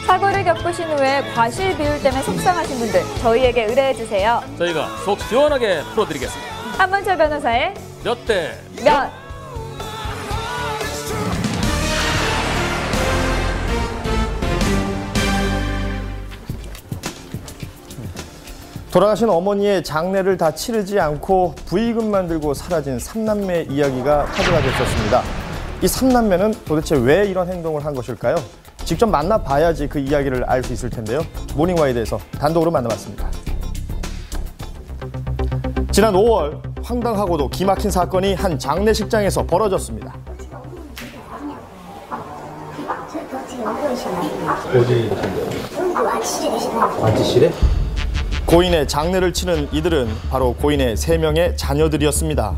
사고를 겪으신 후에 과실 비율 때문에 속상하신 분들 저희에게 의뢰해주세요. 저희가 속 시원하게 풀어드리겠습니다. 한문철 변호사의 몇 대 몇. 돌아가신 어머니의 장례를 다 치르지 않고 부의금만 들고 사라진 삼남매 이야기가 화제가 됐었습니다. 이 삼남매는 도대체 왜 이런 행동을 한 것일까요? 직접 만나봐야지 그 이야기를 알 수 있을 텐데요. 모닝와이드에서 단독으로 만나봤습니다. 지난 5월 황당하고도 기막힌 사건이 한 장례식장에서 벌어졌습니다. 어디 안치실에? 고인의 장례를 치른 이들은 바로 고인의 3명의 자녀들이었습니다.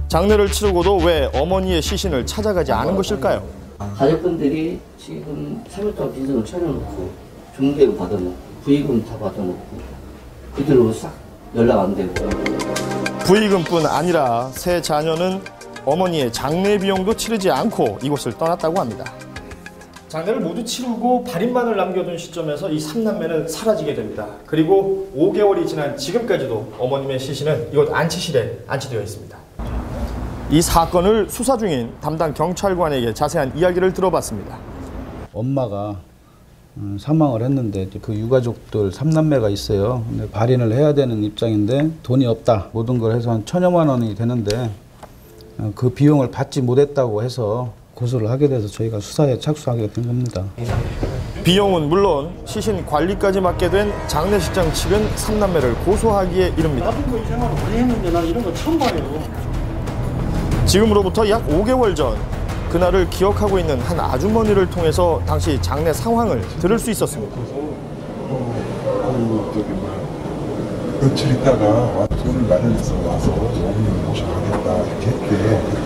장례를 치르고도 왜 어머니의 시신을 찾아가지 않은 것일까요? 가족분들이 지금 3일 동안 빈손을 차려놓고 중개금 받아놓고 부의금 다 받아놓고 그대로 싹 연락 안 되고. 부의금뿐 아니라 세 자녀는 어머니의 장례 비용도 치르지 않고 이곳을 떠났다고 합니다. 장례를 모두 치르고 발인만을 남겨둔 시점에서 이 삼남매는 사라지게 됩니다. 그리고 5개월이 지난 지금까지도 어머님의 시신은 이곳 안치실에 안치되어 있습니다. 이 사건을 수사 중인 담당 경찰관에게 자세한 이야기를 들어봤습니다. 엄마가 사망을 했는데 그 유가족들 3남매가 있어요. 근데 발인을 해야 되는 입장인데 돈이 없다. 모든 걸 해서 한 1,000여만 원이 되는데 그 비용을 받지 못했다고 해서 고소를 하게 돼서 저희가 수사에 착수하게 된 겁니다. 비용은 물론 시신 관리까지 맡게 된 장례식장 측은 삼남매를 고소하기에 이릅니다. 나도 이 생활을 오래 했는데 난 이런 거 처음 봐요. 지금으로부터 약 5개월 전 그날을 기억하고 있는 한 아주머니를 통해서 당시 장례 상황을 들을 수 있었습니다. 며칠 있다가 돈을 마련해서 와서 어머님 모셔가겠다 이렇게 했대.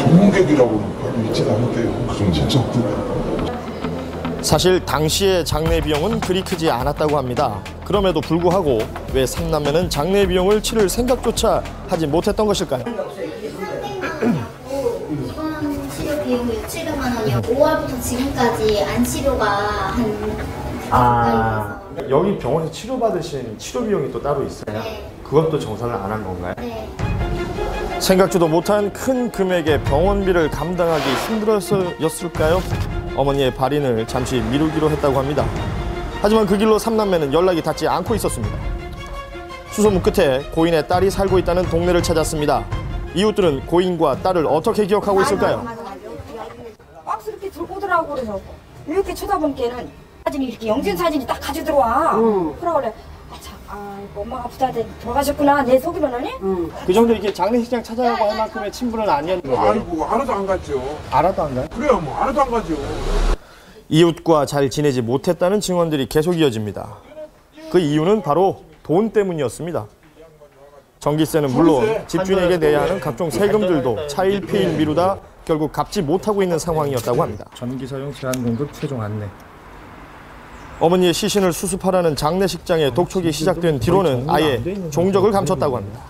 종객이라고는 별로 있지 않은데요. 그 정도 진짜 없던데. 사실 당시의 장례 비용은 그리 크지 않았다고 합니다. 그럼에도 불구하고 왜 삼남매는 장례 비용을 치를 생각조차 하지 못했던 것일까요? 이번 치료 비용이 700만 원이요. 5월부터 지금까지 안 치료가 한 가까이 여기 병원에서 치료받으신 치료 비용이 또 따로 있어요? 네. 그것도 정산을 안 한 건가요? 네. 생각지도 못한 큰 금액의 병원비를 감당하기 힘들어서였을까요? 어머니의 발인을 잠시 미루기로 했다고 합니다. 하지만 그 길로 삼남매는 연락이 닿지 않고 있었습니다. 수소문 끝에 고인의 딸이 살고 있다는 동네를 찾았습니다. 이웃들은 고인과 딸을 어떻게 기억하고 있을까요? 박스 이렇게 들고 오더라고. 그래서 이렇게 쳐다보니까는 사진이 이렇게 영신 사진이 딱 가지고 들어와. 그래. 엄마가 부자한테 돌아가셨구나. 내 속이로는. 그 정도 이렇게 장례식장 찾아가고 할 만큼의 친분은 아니었는 거예요? 아이고 알아도 안 갔죠. 알아도 안 가요? 그래요, 뭐 알아도 안 가죠. 이웃과 잘 지내지 못했다는 증언들이 계속 이어집니다. 그 이유는 바로 돈 때문이었습니다. 전기세는 물론 집주인에게 내야 하는 각종 세금들도 차일피일 미루다 결국 갚지 못하고 있는 상황이었다고 합니다. 전기사용 제한 공급 최종 안내. 어머니의 시신을 수습하라는 장례식장의 독촉이 시작된 뒤로는 아예 종적을 감췄다고 합니다.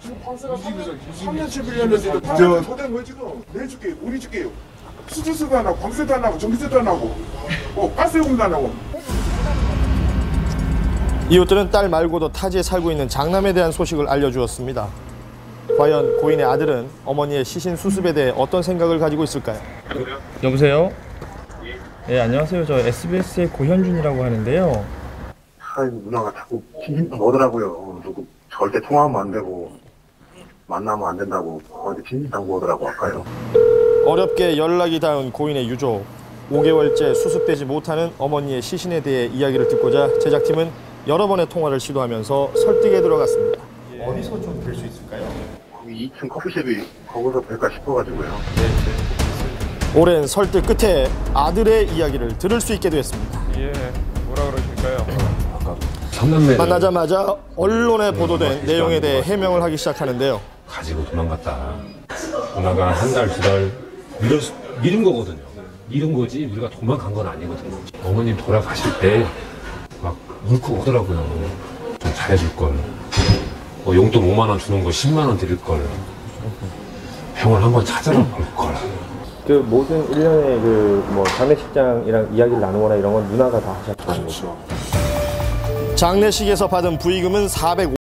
3년 11년인데 저 소된 거 지금 내줄게, 우리 줄게요. 수주세도 안 하고, 광세도 안 하고, 전기세도 안 하고, 가스요금도 안 하고. 이웃들은 딸 말고도 타지에 살고 있는 장남에 대한 소식을 알려주었습니다. 과연 고인의 아들은 어머니의 시신 수습에 대해 어떤 생각을 가지고 있을까요? 여보세요? 네, 안녕하세요. 저 SBS의 고현준이라고 하는데요. 아이고, 누나가 자꾸 핑핑 오더라고요. 누구 절대 통화하면 안 되고 만나면 안 된다고 어디 핑핑 당고 오더라고 아까요. 어렵게 연락이 닿은 고인의 유족. 5개월째 수습되지 못하는 어머니의 시신에 대해 이야기를 듣고자 제작팀은 여러 번의 통화를 시도하면서 설득에 들어갔습니다. 어디서 좀 뵐 수 있을까요? 거기 2층 커피숍이 거기서 뵐까 싶어가지고요. 오랜 설득 끝에 아들의 이야기를 들을 수 있게 되었습니다. 예, 뭐라 그러실까요? 만나자마자 언론에 보도된 내용에 대해 해명을 하기 시작하는데요. 가지고 도망갔다. 누나가 한 달, 2달 미룬 거거든요. 미룬 거지 우리가 도망간 건 아니거든요. 어머님 돌아가실 때 막 울컥 오더라고요. 좀 잘해줄 걸. 용돈 5만 원 주는 거 10만 원 드릴 걸. 병원 한번 찾아볼 걸. 그 모든 일련의 그 장례식장이랑 이야기를 나누거나 이런 건 누나가 다 하셨다는 거죠. 장례식에서 받은 부의금은